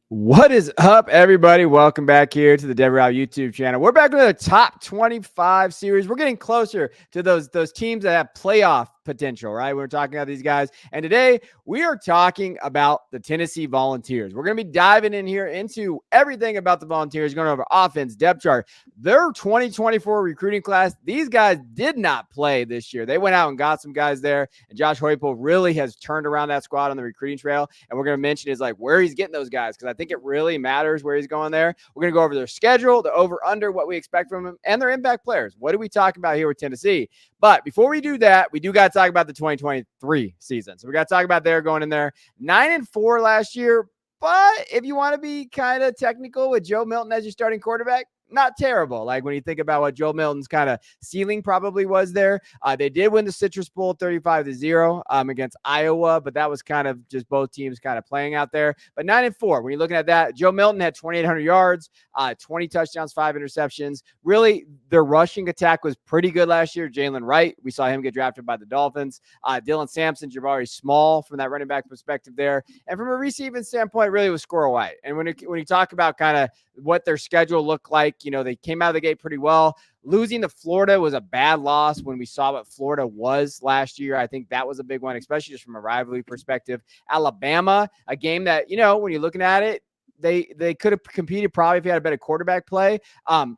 What is up, everybody? Welcome back here to the Dead Route YouTube channel. We're back with the top 25 series. We're getting closer to those teams that have playoff potential, right? We're talking about these guys. And today we are talking about the Tennessee Volunteers. We're going to be diving in here into everything about the Volunteers, going over offense, depth chart, their 2024 recruiting class. These guys did not play this year. They went out and got some guys there. And Josh Heupel really has turned around that squad on the recruiting trail. And we're going to mention is like where he's getting those guys, because I think it really matters where he's going there. We're going to go over their schedule, the over under, what we expect from them, and their impact players. What are we talking about here with Tennessee? But before we do that, we do got to talk about the 2023 season. So we got to talk about their going in there 9-4 last year. But if you want to be kind of technical with Joe Milton as your starting quarterback, not terrible. Like when you think about what Joe Milton's kind of ceiling probably was there. They did win the Citrus Bowl 35-0 against Iowa, but that was kind of just both teams kind of playing out there. But 9-4, when you're looking at that, Joe Milton had 2,800 yards, 20 touchdowns, 5 interceptions. Really, their rushing attack was pretty good last year. Jalen Wright, we saw him get drafted by the Dolphins. Dylan Sampson, Jabari Small from that running back perspective there. And from a receiving standpoint, really was Squirrel White. And when you talk about kind of what their schedule looked like, they came out of the gate pretty well. Losing to Florida was a bad loss when we saw what Florida was last year. I think that was a big one, especially just from a rivalry perspective. Alabama, a game that, when you're looking at it, they could have competed probably if you had a better quarterback play.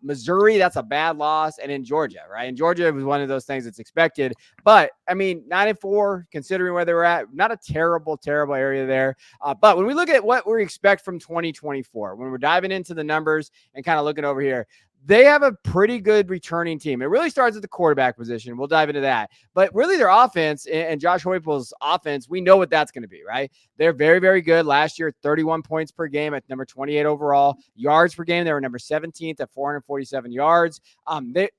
Missouri, that's a bad loss. And in Georgia, right? And Georgia was one of those things that's expected. But, 9-4, considering where they were at, not a terrible area there. But when we look at what we expect from 2024, when we're diving into the numbers and kind of looking over here, they have a pretty good returning team. It really starts at the quarterback position. We'll dive into that. But really their offense and Josh Heupel's offense, we know what that's going to be, right? They're very, very good. Last year, 31 points per game at number 28 overall. Yards per game, they were number 17th at 447 yards.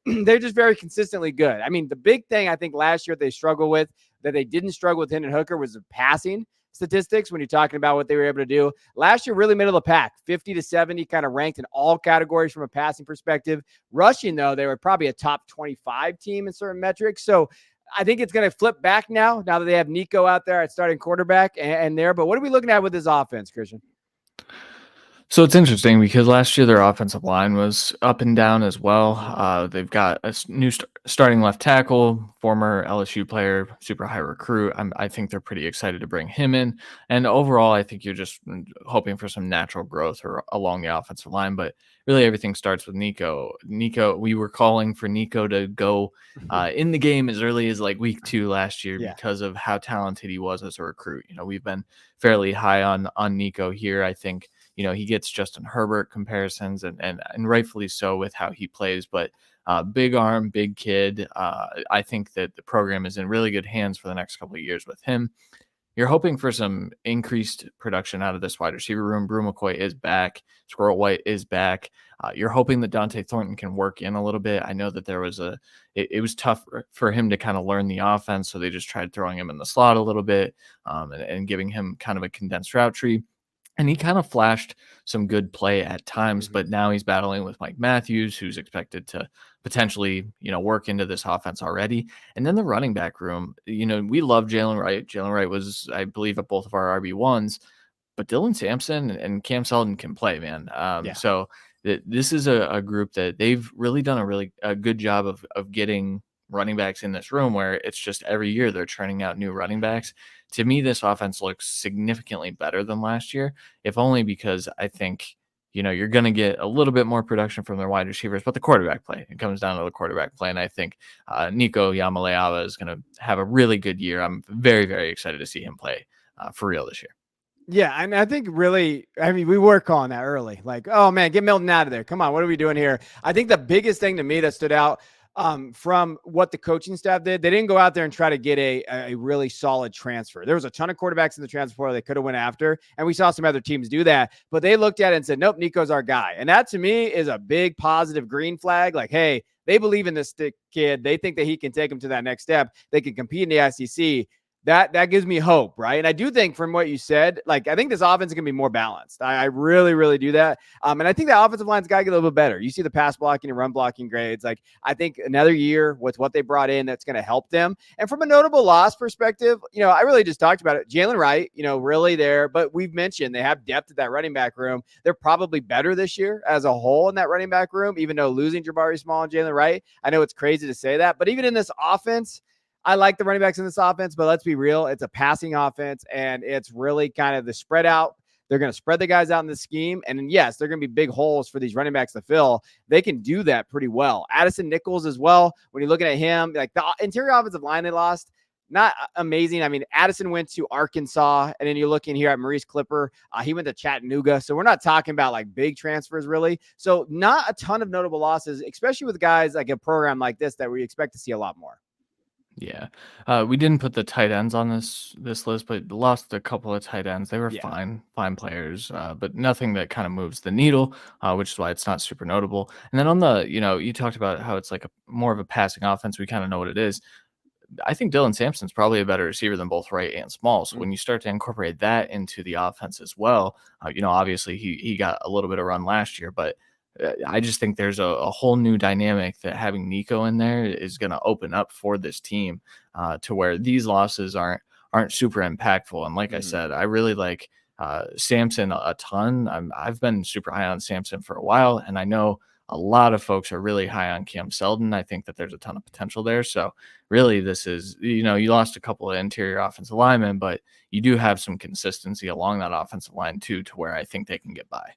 They're just very consistently good. The big thing I think last year they struggled with, that they didn't struggle with Hendon Hooker, was the passing statistics. When you're talking about what they were able to do last year, really middle of the pack, 50-70, kind of ranked in all categories from a passing perspective. Rushing, though, they were probably a top 25 team in certain metrics. So I think it's going to flip back now that they have Nico out there at starting quarterback and there. But what are we looking at with this offense, Christian? So it's interesting because last year their offensive line was up and down as well. They've got a new starting left tackle, former LSU player, super high recruit. I think they're pretty excited to bring him in. And overall, I think you're just hoping for some natural growth along the offensive line. But really, everything starts with Nico. We were calling for Nico to go in the game as early as like week 2 last year because of how talented he was as a recruit. We've been fairly high on Nico here. I think he gets Justin Herbert comparisons and rightfully so with how he plays, but big arm, big kid. I think that the program is in really good hands for the next couple of years with him. You're hoping for some increased production out of this wide receiver room. Brew McCoy is back. Squirrel White is back. You're hoping that Dante Thornton can work in a little bit. I know that there was it was tough for him to kind of learn the offense, so they just tried throwing him in the slot a little bit and giving him kind of a condensed route tree. And he kind of flashed some good play at times, but now he's battling with Mike Matthews, who's expected to potentially, work into this offense already. And then the running back room, we love Jalen Wright. Jalen Wright was, I believe, at both of our RB1s, but Dylan Sampson and Cam Seldon can play, man. So this is a group that they've really done a good job of getting running backs in this room, where it's just every year they're churning out new running backs. To me, this offense looks significantly better than last year, if only because I think, you're going to get a little bit more production from their wide receivers, but the quarterback play, it comes down to the quarterback play. And I think Nico Yamaleava is going to have a really good year. I'm very, very excited to see him play for real this year. Yeah, and I think really, we were calling that early. Like, oh, man, get Milton out of there. Come on, what are we doing here? I think the biggest thing to me that stood out from what the coaching staff did, they didn't go out there and try to get a really solid transfer. There was a ton of quarterbacks in the transfer portal they could have went after, and we saw some other teams do that, but they looked at it and said, nope, Nico's our guy. And that to me is a big positive green flag. Like, hey, they believe in this kid. They think that he can take them to that next step. They can compete in the SEC. that gives me hope, right? And I do think from what you said, like, I think this offense is going to be more balanced. I really, really do that. And I think the offensive line's got to get a little bit better. You see the pass blocking and run blocking grades. Like, I think another year with what they brought in, that's going to help them. And from a notable loss perspective, I really just talked about it. Jalen Wright, really there, but we've mentioned they have depth at that running back room. They're probably better this year as a whole in that running back room, even though losing Jabari Small and Jalen Wright. I know it's crazy to say that, but even in this offense, I like the running backs in this offense, but let's be real. It's a passing offense, and it's really kind of the spread out. They're going to spread the guys out in the scheme. And then, yes, they're going to be big holes for these running backs to fill. They can do that pretty well. Addison Nichols as well. When you're looking at him, like the interior offensive line they lost, not amazing. I mean, Addison went to Arkansas, and then you're looking here at Maurice Clipper. He went to Chattanooga. So we're not talking about like big transfers, really. So not a ton of notable losses, especially with guys like a program like this that we expect to see a lot more. Yeah. We didn't put the tight ends on this list, but lost a couple of tight ends. They were Yeah. fine players, but nothing that kind of moves the needle, which is why it's not super notable. And then on the, you talked about how it's like more of a passing offense. We kind of know what it is. I think Dylan Sampson's probably a better receiver than both Wright and Small. So when you start to incorporate that into the offense as well, obviously he got a little bit of run last year, but I just think there's a whole new dynamic that having Nico in there is going to open up for this team to where these losses aren't super impactful. And like I said, I really like Sampson a ton. I've been super high on Sampson for a while, and I know a lot of folks are really high on Cam Seldon. I think that there's a ton of potential there. So really, this is, you lost a couple of interior offensive linemen, but you do have some consistency along that offensive line too, to where I think they can get by.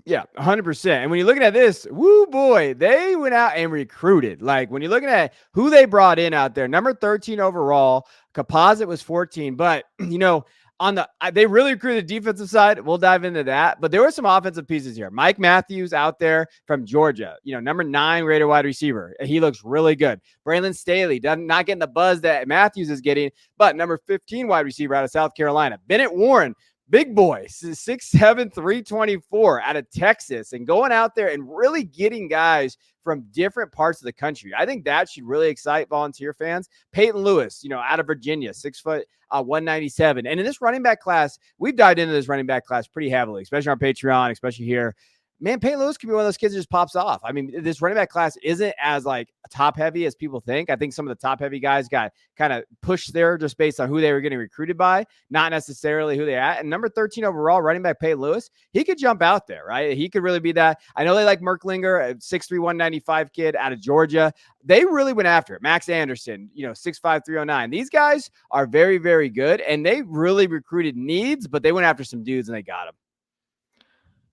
Yeah, 100%. And when you're looking at this, woo boy, they went out and recruited. Like when you're looking at who they brought in out there, number 13 overall, composite was 14. But, they really recruited the defensive side. We'll dive into that. But there were some offensive pieces here. Mike Matthews out there from Georgia, number 9 rated wide receiver. He looks really good. Braylon Staley, not getting the buzz that Matthews is getting, but number 15 wide receiver out of South Carolina. Bennett Warren, big boy, 6'7", 324 out of Texas, and going out there and really getting guys from different parts of the country. I think that should really excite Volunteer fans. Peyton Lewis, out of Virginia, 6 foot, 197. And in this running back class, we've dived into this running back class pretty heavily, especially on Patreon, especially here. Man, Peyton Lewis could be one of those kids that just pops off. I mean, this running back class isn't as like top heavy as people think. I think some of the top heavy guys got kind of pushed there just based on who they were getting recruited by, not necessarily who they at. And number 13 overall, running back Peyton Lewis, he could jump out there, right? He could really be that. I know they like Merklinger, a 6'3", 195 kid out of Georgia. They really went after it. Max Anderson, 6'5", 309. These guys are very, very good, and they really recruited needs, but they went after some dudes and they got them.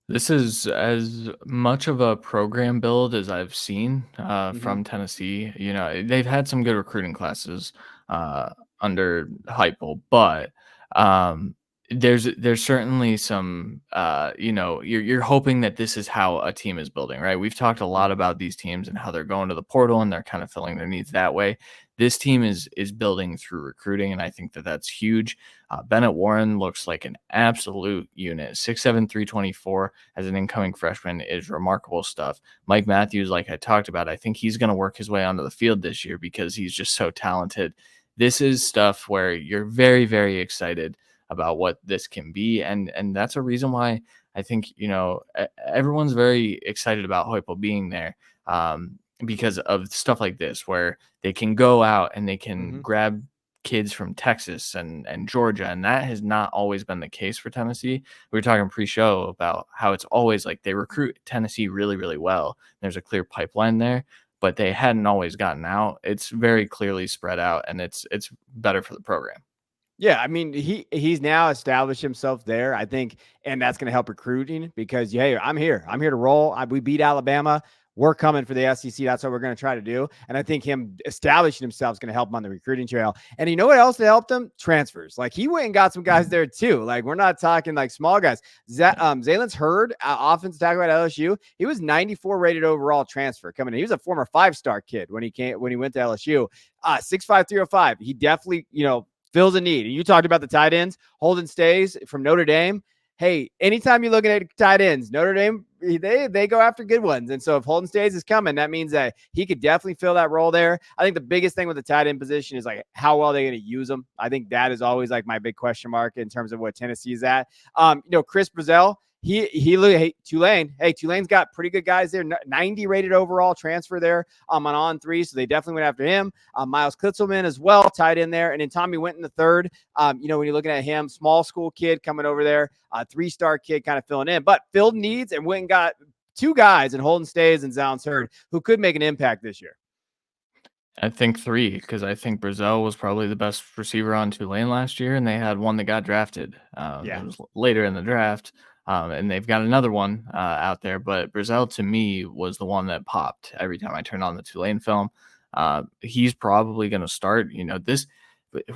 This is as much of a program build as I've seen from Tennessee. They've had some good recruiting classes under Heupel, but there's certainly some you're hoping that this is how a team is building, right? We've talked a lot about these teams and how they're going to the portal and they're kind of filling their needs that way. This team is building through recruiting, and I think that that's huge. Bennett Warren looks like an absolute unit. 6'7", 324 as an incoming freshman is remarkable stuff. Mike Matthews, like I talked about, I think he's going to work his way onto the field this year because he's just so talented. This is stuff where you're very, very excited about what this can be, and that's a reason why I think everyone's very excited about Heupel being there. Because of stuff like this, where they can go out and they can grab kids from Texas and Georgia. And that has not always been the case for Tennessee. We were talking pre-show about how it's always like they recruit Tennessee really, really well. There's a clear pipeline there, but they hadn't always gotten out. It's very clearly spread out, and it's better for the program. Yeah, I mean, he's now established himself there, I think, and that's going to help recruiting because, hey, I'm here to roll. We beat Alabama. We're coming for the SEC. That's what we're going to try to do. And I think him establishing himself is going to help him on the recruiting trail. And you know what else that helped him? Transfers. Like he went and got some guys there too. Like we're not talking like small guys. Zalen's Hurd, offensive tackle at LSU. He was 94 rated overall transfer coming in. He was a former 5-star kid when he went to LSU. 6'5", 305. He definitely, fills a need. And you talked about the tight ends. Holden Stays from Notre Dame. hey, anytime you're looking at tight ends, Notre Dame, they go after good ones. And so if Holden Stays is coming, that means that he could definitely fill that role there. I think the biggest thing with the tight end position is like how well they're going to use them. I think that is always like my big question mark in terms of what Tennessee's at. Chris Brazell, hey, Tulane. Hey, Tulane's got pretty good guys there. 90 rated overall transfer there on 3. So they definitely went after him. Miles Kitzelman as well, tied in there. And then Tommy Winton the third. When you're looking at him, small school kid coming over there, 3-star kid kind of filling in. But filled needs and went and got 2 guys in Holden Stays and Zalance Hurd who could make an impact this year. I think 3, because I think Brazil was probably the best receiver on Tulane last year, and they had one that got drafted. Yeah. It was later in the draft, and they've got another one out there. But Brazil, to me, was the one that popped every time I turned on the Tulane film. He's probably going to start. This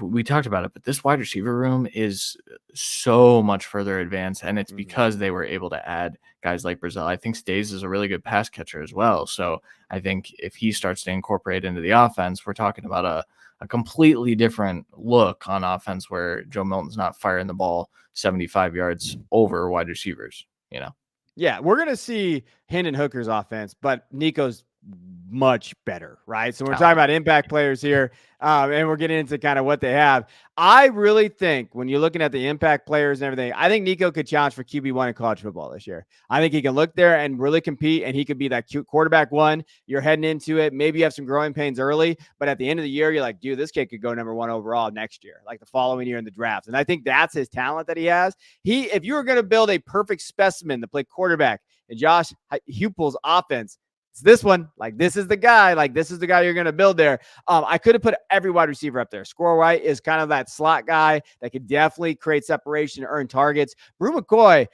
we talked about it, but this wide receiver room is so much further advanced, and it's because they were able to add guys like Brazil. I think Stays is a really good pass catcher as well. So I think if he starts to incorporate into the offense, we're talking about a completely different look on offense where Joe Milton's not firing the ball 75 yards over wide receivers. Yeah, we're going to see Hendon Hooker's offense, but Nico's much better, right? So we're talking about impact players here, and we're getting into kind of what they have. I really think when you're looking at the impact players and everything, I think Nico could challenge for QB1 in college football this year. I think he can look there and really compete, and he could be that cute quarterback 1. You're heading into it. Maybe you have some growing pains early, but at the end of the year, you're like, dude, this kid could go number 1 overall next year, like the following year in the draft. And I think that's his talent that he has. If you were going to build a perfect specimen to play quarterback in Josh Heupel's offense, it's this one. Like, this is the guy. Like, this is the guy you're going to build there. I could have put every wide receiver up there. Squirrel White is kind of that slot guy that could definitely create separation, earn targets. Brew McCoy,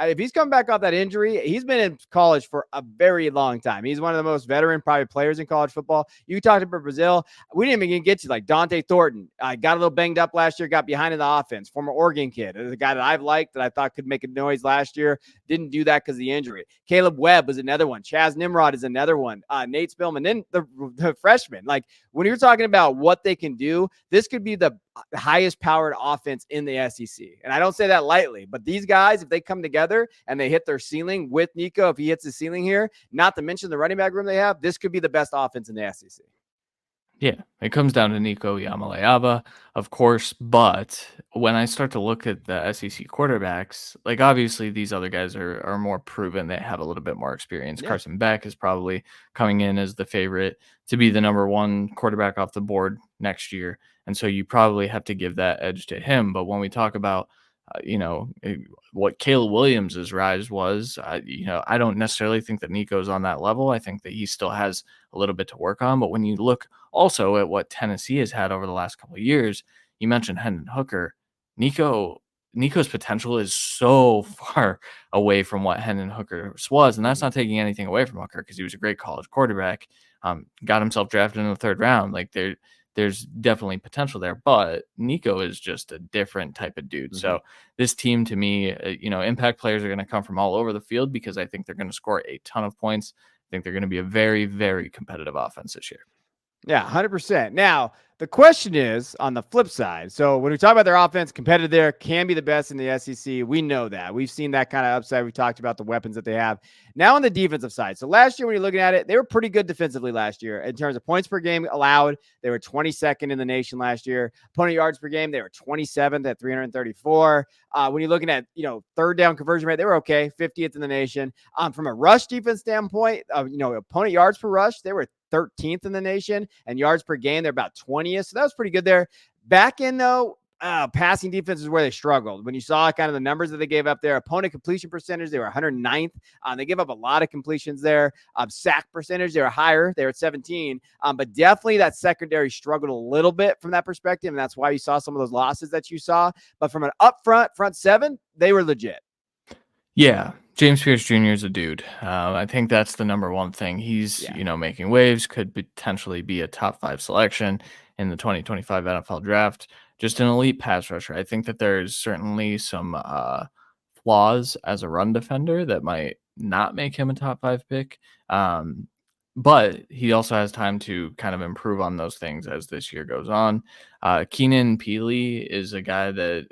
if he's coming back off that injury, he's been in college for a very long time. He's one of the most veteran, probably, players in college football. You talked about Brazil. We didn't even get to like Dante Thornton. Got a little banged up last year, got behind in the offense. Former Oregon kid, the guy that I've liked that I thought could make a noise last year. Didn't do that because of the injury. Caleb Webb was another one. Chaz Nimrod is another one. Nate Spillman, then the freshman. Like, when you're talking about what they can do, this could be the highest powered offense in the SEC. And I don't say that lightly, but these guys, if they come together and they hit their ceiling with Nico, if he hits the ceiling here, not to mention the running back room they have, this could be the best offense in the SEC. Yeah, it comes down to Nico Yamaleava, of course, but when I start to look at the SEC quarterbacks, like, obviously these other guys are more proven. They have a little bit more experience. Yeah. Carson Beck is probably coming in as the favorite to be the number 1 quarterback off the board next year, and so you probably have to give that edge to him. But when we talk about what Caleb Williams' rise was, I don't necessarily think that Nico's on that level. I think that he still has a little bit to work on. But when you look also at what Tennessee has had over the last couple of years, you mentioned Hendon Hooker. Nico's potential is so far away from what Hendon Hooker was, and that's not taking anything away from Hooker because he was a great college quarterback. Got himself drafted in the 3rd round. Like, there's definitely potential there, but Nico is just a different type of dude. So this team, to me, impact players are going to come from all over the field because I think they're going to score a ton of points. I think they're going to be a very, very competitive offense this year. Yeah, 100%. Now, the question is on the flip side. So when we talk about their offense, competitive there, can be the best in the SEC. We know that. We've seen that kind of upside. We talked about the weapons that they have. Now on the defensive side. So last year, when you're looking at it, they were pretty good defensively last year in terms of points per game allowed. They were 22nd in the nation last year. Opponent yards per game, they were 27th at 334. When you're looking at, 3rd down conversion rate, they were okay, 50th in the nation. From a rush defense standpoint, opponent yards per rush, they were 13th in the nation, and yards per game, they're about 20th. So that was pretty good there. Back in, though, passing defense is where they struggled. When you saw kind of the numbers that they gave up there, opponent completion percentage, they were 109th. They gave up a lot of completions there. Sack percentage, they were higher. They were at 17. But definitely that secondary struggled a little bit from that perspective, and that's why you saw some of those losses that you saw. But from an front 7, they were legit. Yeah, James Pierce Jr. is a dude. I think that's the number 1 thing. He's, making waves, could potentially be a top 5 selection in the 2025 NFL draft. Just an elite pass rusher. I think that there's certainly some flaws as a run defender that might not make him a top 5 pick. but he also has time to kind of improve on those things as this year goes on. Keenan Peely is a guy that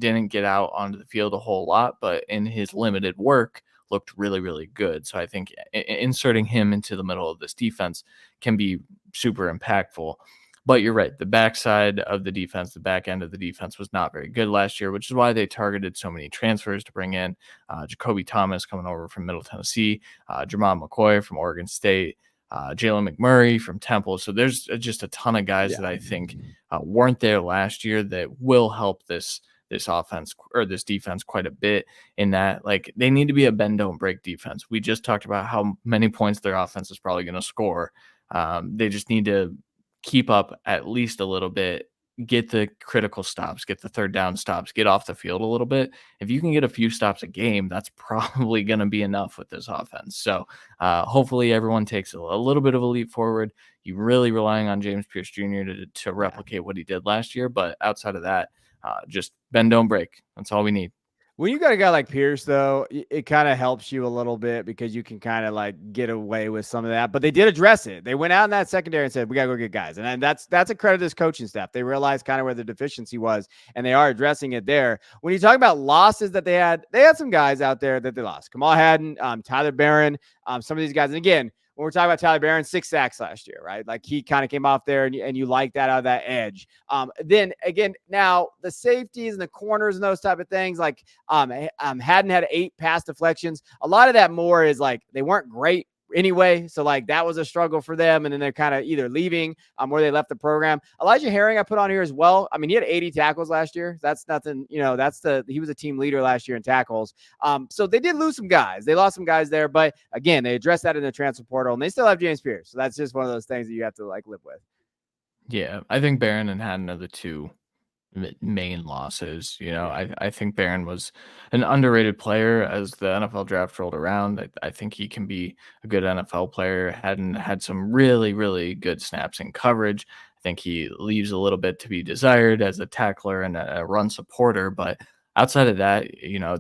didn't get out onto the field a whole lot, but in his limited work looked really, really good. So I think inserting him into the middle of this defense can be super impactful. But you're right. The backside of the defense, the back end of the defense was not very good last year, which is why they targeted so many transfers to bring in Jacoby Thomas coming over from Middle Tennessee, Jermon McCoy from Oregon State, Jalen McMurray from Temple. So there's just a ton of guys that I think weren't there last year that will help this offense or this defense quite a bit, in that like they need to be a bend don't break defense. We just talked about how many points their offense is probably going to score. They just need to keep up at least a little bit, get the critical stops, get the third down stops, get off the field a little bit. If you can get a few stops a game, that's probably going to be enough with this offense. So hopefully everyone takes a little bit of a leap forward. You're really relying on James Pierce Jr. to replicate what he did last year. But outside of that, just bend, don't break. That's all we need. When you got a guy like Pierce, though, it kind of helps you a little bit because you can kind of like get away with some of that. But they did address it. They went out in that secondary and said, "We got to go get guys," and that's a credit to this coaching staff. They realized kind of where the deficiency was, and they are addressing it there. When you talk about losses that they had some guys out there that they lost. Kamal Hadden, Tyler Barron, some of these guys, and again, when we're talking about Tyler Barron, 6 sacks last year, right? Like he kind of came off there and you like that out of that edge. Then again, now the safeties and the corners and those type of things, like Hadden had 8 pass deflections. A lot of that more is like they weren't great anyway. So like that was a struggle for them. And then they're kind of either leaving or they left the program. Elijah Herring I put on here as well. I mean, he had 80 tackles last year. That's nothing, he was a team leader last year in tackles. So they did lose some guys. They lost some guys there, but again, they addressed that in the transfer portal and they still have James Pierce. So that's just one of those things that you have to like live with. Yeah. I think Barron and Hadden are the two main losses. I think Barron was an underrated player as the NFL draft rolled around. I think he can be a good NFL player. Hadn't had some really, really good snaps in coverage. I think he leaves a little bit to be desired as a tackler and a run supporter, but outside of that,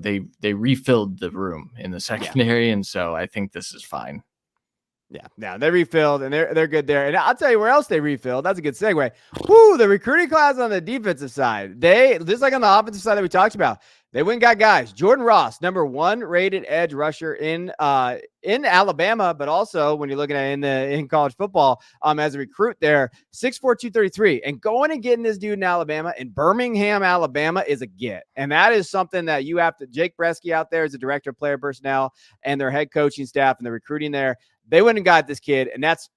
they refilled the room in the secondary, and so I think this is fine. Yeah, they refilled and they're good there. And I'll tell you where else they refilled. That's a good segue. Woo, the recruiting class on the defensive side. They just like on the offensive side that we talked about. They went and got guys. Jordan Ross, number 1 rated edge rusher in Alabama, but also when you're looking at in college football, as a recruit there, 6'4", 233. And going and getting this dude in Alabama, in Birmingham, Alabama, is a get. And that is something that you have to. Jake Bresky out there is the director of player personnel and their head coaching staff and the recruiting there. They went and got this kid, and that's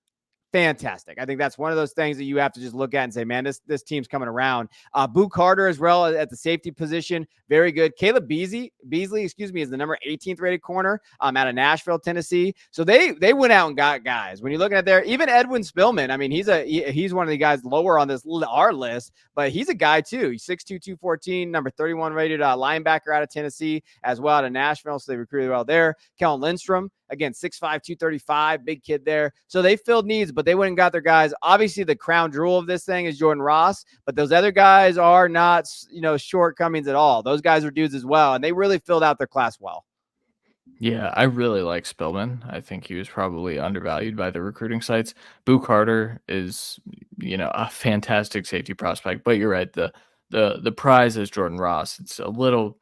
fantastic. I think that's one of those things that you have to just look at and say, man, this team's coming around. Boo Carter as well at the safety position. Very good. Caleb Beasley, is the number 18th rated corner out of Nashville, Tennessee. So they went out and got guys. When you're looking at there, even Edwin Spillman, I mean, he's one of the guys lower on our list, but he's a guy too. He's 6'2", 214, number 31 rated linebacker out of Tennessee as well out of Nashville. So they recruited well there. Kellen Lindstrom, again, 6'5", 235, big kid there. So they filled needs, but they went and got their guys. Obviously, the crown jewel of this thing is Jordan Ross, but those other guys are not, shortcomings at all. Those guys are dudes as well, and they really filled out their class well. Yeah, I really like Spillman. I think he was probably undervalued by the recruiting sites. Boo Carter is, a fantastic safety prospect, but you're right. The prize is Jordan Ross. It's a little,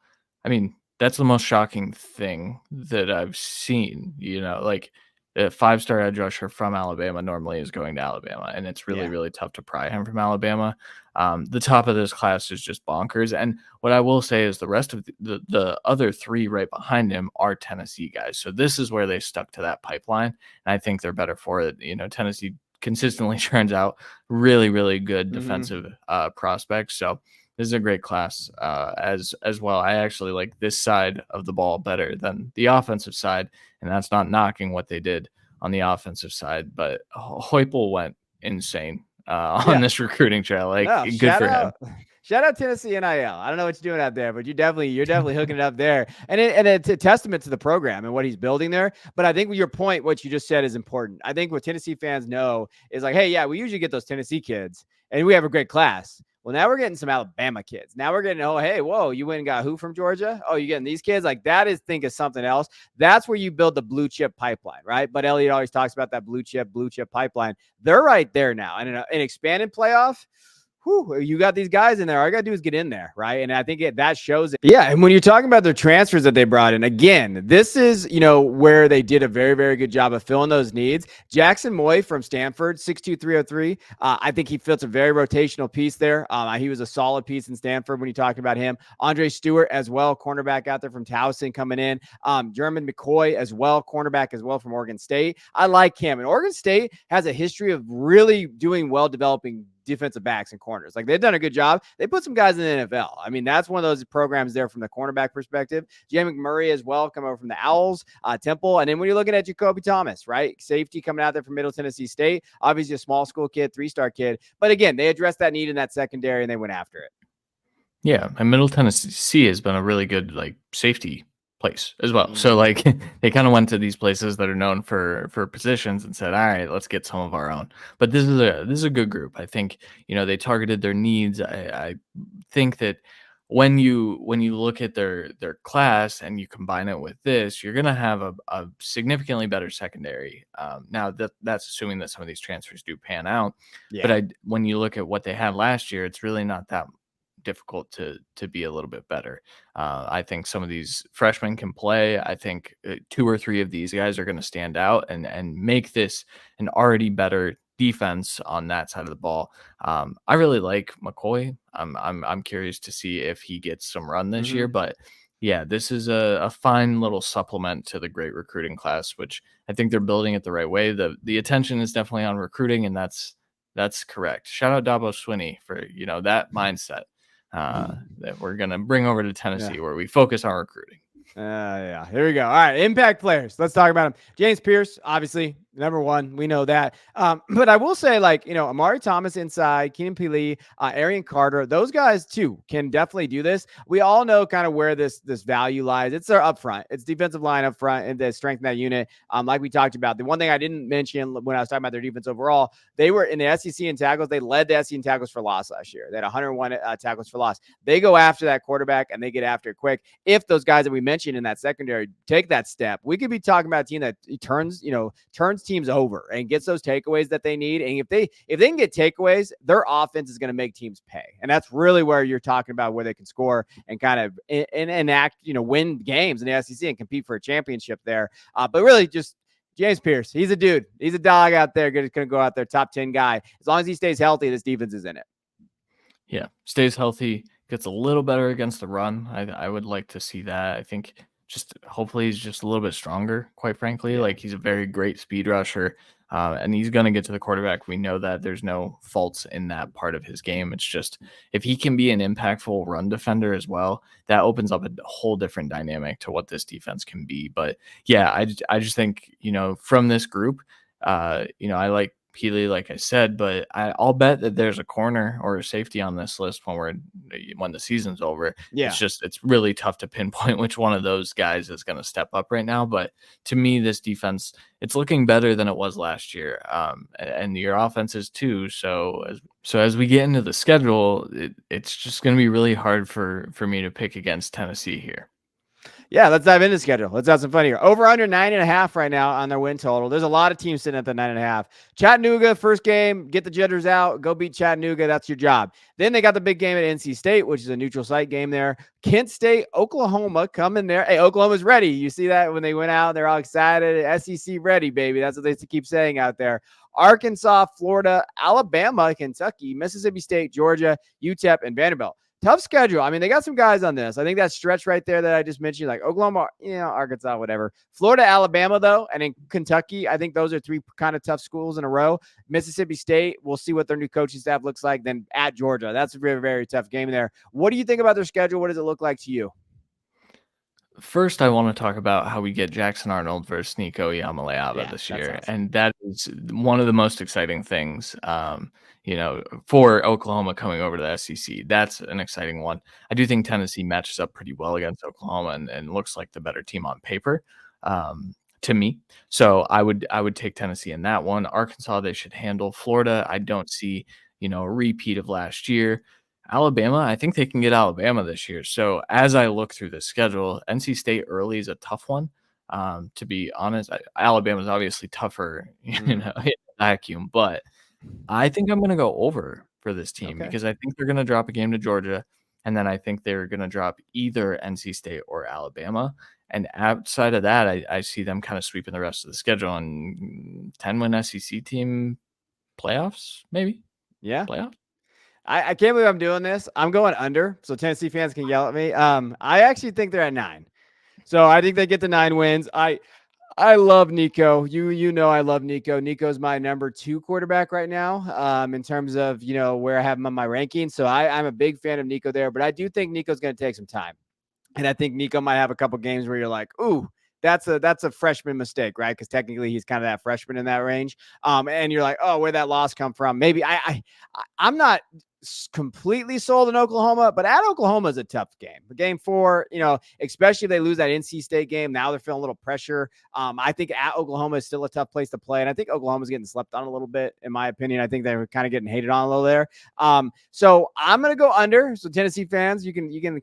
that's the most shocking thing that I've seen. Like a 5-star edge rusher from Alabama normally is going to Alabama, and it's really, really tough to pry him from Alabama. The top of this class is just bonkers. And what I will say is the rest of the other 3 right behind him are Tennessee guys. So this is where they stuck to that pipeline, and I think they're better for it. Tennessee consistently turns out really, really good defensive prospects. So this is a great class as well. I actually like this side of the ball better than the offensive side, and that's not knocking what they did on the offensive side. But Heupel went insane on this recruiting trail. Good for him. Shout out Tennessee NIL. I don't know what you're doing out there, but you're definitely hooking it up there. And it's a testament to the program and what he's building there. But I think with your point, what you just said is important. I think what Tennessee fans know is like, hey, yeah, we usually get those Tennessee kids and we have a great class. Well, now we're getting some Alabama kids. Now we're getting, oh, hey, whoa, you went and got who from Georgia? Oh, you getting these kids? Like that is think of something else. That's where you build the blue chip pipeline, right? But Elliot always talks about that blue chip pipeline. They're right there now. And an expanded playoff, you got these guys in there. All you got to do is get in there, right? And I think that shows it. Yeah, and when you're talking about their transfers that they brought in, again, this is, where they did a very, very good job of filling those needs. Jackson Moy from Stanford, 6'2", 303. I think he fits a very rotational piece there. He was a solid piece in Stanford when you talked about him. Andre Stewart as well, cornerback out there from Towson coming in. German McCoy as well, cornerback as well from Oregon State. I like him. And Oregon State has a history of really doing well developing defensive backs and corners. Like they've done a good job. They put some guys in the NFL. I mean, that's one of those programs there from the cornerback perspective. Jay McMurray as well, come over from the Owls, Temple. And then when you're looking at Jacoby Thomas, right? Safety coming out there from Middle Tennessee State, obviously a small school kid, 3-star kid. But again, they addressed that need in that secondary and they went after it. Yeah, and Middle Tennessee has been a really good safety place as well. So they kind of went to these places that are known for positions and said, all right, let's get some of our own. But this is a good group. I think they targeted their needs. I think that when you look at their class and you combine it with this, you're gonna have a significantly better secondary. Now that's assuming that some of these transfers do pan out. Yeah. But when you look at what they had last year, it's really not that difficult to be a little bit better. I think some of these freshmen can play. I think 2 or 3 of these guys are going to stand out and make this an already better defense on that side of the ball. I really like McCoy. I'm curious to see if he gets some run this year, but yeah, this is a fine little supplement to the great recruiting class, which I think they're building it the right way. The attention is definitely on recruiting, and that's correct. Shout out Dabo Swinney for that mindset that we're going to bring over to Tennessee, where we focus on recruiting. Yeah, here we go. All right, impact players. Let's talk about them. James Pierce, obviously, number one. We know that. But I will say, Amari Thomas inside, Keenan Pili, Arian Carter, those guys, too, can definitely do this. We all know kind of where this value lies. It's their up front. It's defensive line up front and the strength in that unit. Like we talked about. The one thing I didn't mention when I was talking about their defense overall, they were in the SEC in tackles. They led the SEC in tackles for loss last year. They had 101 tackles for loss. They go after that quarterback, and they get after it quick. If those guys that we mentioned in that secondary take that step, we could be talking about a team that turns teams over and gets those takeaways that they need. And if they can get takeaways, their offense is going to make teams pay. And that's really where you're talking about where they can score and kind of enact, win games in the SEC and compete for a championship there. But really just James Pierce, he's a dude. He's a dog out there. Going to go out there, top 10 guy. As long as he stays healthy, this defense is in it. Yeah, stays healthy, gets a little better against the run. I would like to see that. I think just hopefully he's just a little bit stronger, quite frankly. Yeah. He's a very great speed rusher, and he's going to get to the quarterback. We know that there's no faults in that part of his game. It's just if he can be an impactful run defender as well, that opens up a whole different dynamic to what this defense can be. But yeah, I just think, from this group, I like Peely, like I said, but I'll bet that there's a corner or a safety on this list when the season's over. Yeah. It's really tough to pinpoint which one of those guys is going to step up right now. But to me, this defense, it's looking better than it was last year, and your offense is too. So as we get into the schedule, it's just going to be really hard for me to pick against Tennessee here. Yeah, let's dive into the schedule. Let's have some fun here. Over under 9.5 right now on their win total. There's a lot of teams sitting at the 9.5. Chattanooga, first game, get the jitters out, go beat Chattanooga. That's your job. Then they got the big game at NC State, which is a neutral site game there. Kent State, Oklahoma coming there. Hey, Oklahoma's ready. You see that when they went out, they're all excited. SEC ready, baby. That's what they keep saying out there. Arkansas, Florida, Alabama, Kentucky, Mississippi State, Georgia, UTEP, and Vanderbilt. Tough schedule. I mean, they got some guys on this. I think that stretch right there that I just mentioned, like Oklahoma, Arkansas, whatever. Florida, Alabama, though, and in Kentucky, I think those are 3 kind of tough schools in a row. Mississippi State, we'll see what their new coaching staff looks like. Then at Georgia, that's a very, very tough game there. What do you think about their schedule? What does it look like to you? First, I want to talk about how we get Jackson Arnold versus Nico Iamaleava this year. Awesome. And that is one of the most exciting things, for Oklahoma coming over to the SEC. That's an exciting one. I do think Tennessee matches up pretty well against Oklahoma and looks like the better team on paper, to me. So I would take Tennessee in that one. Arkansas, they should handle. Florida, I don't see, a repeat of last year. Alabama, I think they can get Alabama this year. So as I look through the schedule, NC State early is a tough one. To be honest, Alabama is obviously tougher, Mm, in a vacuum, but I think I'm gonna go over for this team okay. because I think they're gonna drop a game to Georgia, and then I think they're gonna drop either NC State or Alabama. And outside of that, I see them kind of sweeping the rest of the schedule and 10-win SEC team playoffs, maybe Yeah. playoffs. I can't believe I'm doing this. I'm going under, so Tennessee fans can yell at me. I actually think they're at 9. So I think they get the 9 wins. I love Nico. You know I love Nico. Nico's my number 2 quarterback right now, in terms of where I have him on my ranking. So I'm a big fan of Nico there, but I do think Nico's going to take some time. And I think Nico might have a couple games where you're like, ooh, that's a freshman mistake, right? Because technically he's kind of that freshman in that range. And you're like, oh, where'd that loss come from? Maybe I'm not completely sold in Oklahoma, but at Oklahoma is a tough game. Game 4, especially if they lose that NC State game. Now they're feeling a little pressure. I think at Oklahoma is still a tough place to play, and I think Oklahoma's getting slept on a little bit, in my opinion. I think they're kind of getting hated on a little there. So I'm gonna go under. So Tennessee fans, you can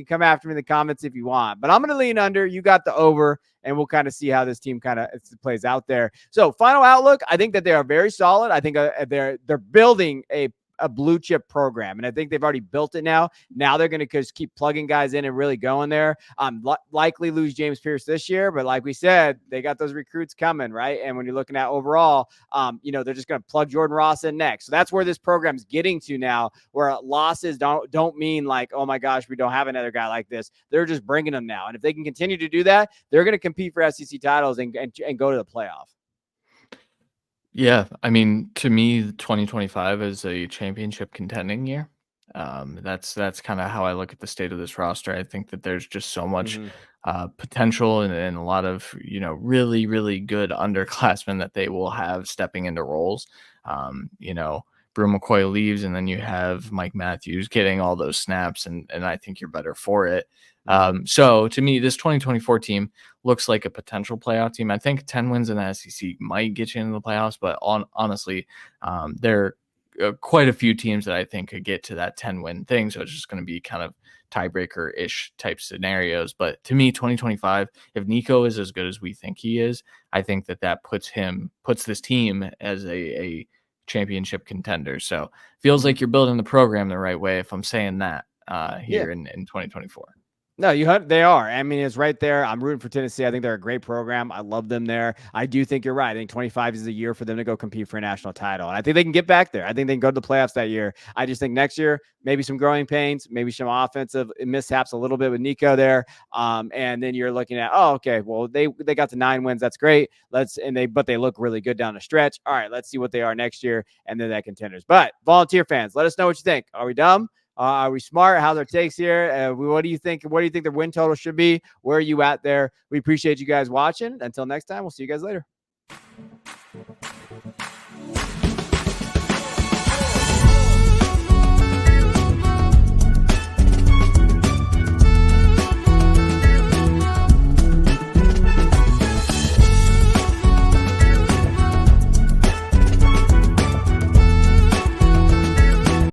come after me in the comments if you want, but I'm gonna lean under. You got the over, and we'll kind of see how this team kind of plays out there. So final outlook, I think that they are very solid. I think they're building a blue chip program. And I think they've already built it now. Now they're going to just keep plugging guys in and really going there. Likely lose James Pierce this year, but like we said, they got those recruits coming, right? And when you're looking at overall, they're just going to plug Jordan Ross in next. So that's where this program's getting to now, where losses don't mean like, oh my gosh, we don't have another guy like this. They're just bringing them now. And if they can continue to do that, they're going to compete for SEC titles and go to the playoff. Yeah, I mean, to me, 2025 is a championship contending year. That's kind of how I look at the state of this roster. I think that there's just so much Mm-hmm. potential and a lot of really really good underclassmen that they will have stepping into roles. Brew McCoy leaves, and then you have Mike Matthews getting all those snaps, and I think you're better for it. Mm-hmm. So to me, this 2024 team looks like a potential playoff team. I think 10 wins in the SEC might get you into the playoffs, but honestly, there are quite a few teams that I think could get to that 10-win thing. So it's just going to be kind of tiebreaker-ish type scenarios. But to me, 2025, if Nico is as good as we think he is, I think that puts this team as a championship contender. So feels Mm-hmm. like you're building the program the right way if I'm saying that Yeah. here in 2024. No, they are. I mean, it's right there. I'm rooting for Tennessee. I think they're a great program. I love them there. I do think you're right. I think 25 is the year for them to go compete for a national title. And I think they can get back there. I think they can go to the playoffs that year. I just think next year, maybe some growing pains, maybe some offensive mishaps a little bit with Nico there. And then you're looking at, oh, okay, well, they got to 9 wins. That's great. But they look really good down the stretch. All right, let's see what they are next year. And then that contenders. But volunteer fans, let us know what you think. Are we dumb? Are we smart? How's our takes here? What do you think? What do you think the win total should be? Where are you at there? We appreciate you guys watching. Until next time, we'll see you guys later.